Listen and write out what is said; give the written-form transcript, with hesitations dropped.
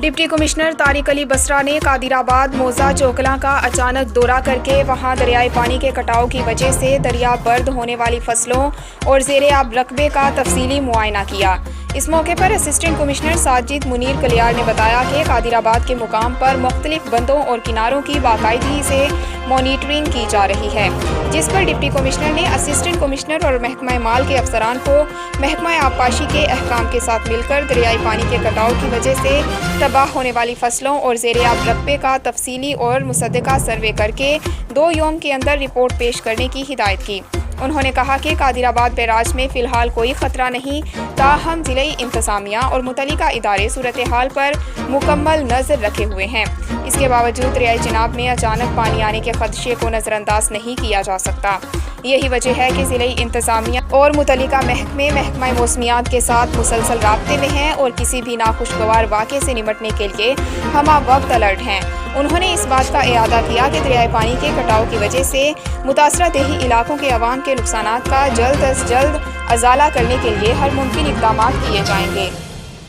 Deputy commissioner Tariq علی بسرا نے قادرآباد موضع چوکلاں کا اچانک دورہ کر کے وہاں دریائے پانی کے کٹاؤ کی وجہ سے دریا برد ہونے والی فصلوں اور زیر آب رقبے کا تفصیلی معائنہ کیا۔ اس موقع پر اسسٹنٹ کمشنر ساجد منیر کلیار نے بتایا کہ قادرآباد کے مقام پر مختلف بندوں اور کناروں کی باقاعدگی سے مانیٹرنگ کی جا رہی ہے، جس پر ڈپٹی کمشنر نے اسسٹنٹ کمشنر اور محکمہ مال کے افسران کو محکمہ آبپاشی کے احکام کے ساتھ مل کر دریائے پانی کے کٹاؤ کی وجہ سے تباہ ہونے والی فصلوں اور زیر آب رقبے کا تفصیلی اور مصدقہ سروے کر کے 2 یوم کے اندر رپورٹ پیش کرنے کی ہدایت کی۔ انہوں نے کہا کہ قادرآباد بیراج میں فی الحال کوئی خطرہ نہیں، تاہم ضلعی انتظامیہ اور متعلقہ ادارے صورتحال پر مکمل نظر رکھے ہوئے ہیں۔ اس کے باوجود دریائے چناب میں اچانک پانی آنے کے خدشے کو نظر انداز نہیں کیا جا سکتا۔ یہی وجہ ہے کہ ضلعی انتظامیہ اور متعلقہ محکمہ موسمیات کے ساتھ مسلسل رابطے میں ہیں اور کسی بھی ناخوشگوار واقعے سے نمٹنے کے لیے ہمہ وقت الرٹ ہیں۔ انہوں نے اس بات کا اعادہ کیا کہ دریائے پانی کے کٹاؤ کی وجہ سے متاثرہ دیہی علاقوں کے عوام کے نقصانات کا جلد از جلد ازالہ کرنے کے لیے ہر ممکن اقدامات کیے جائیں گے۔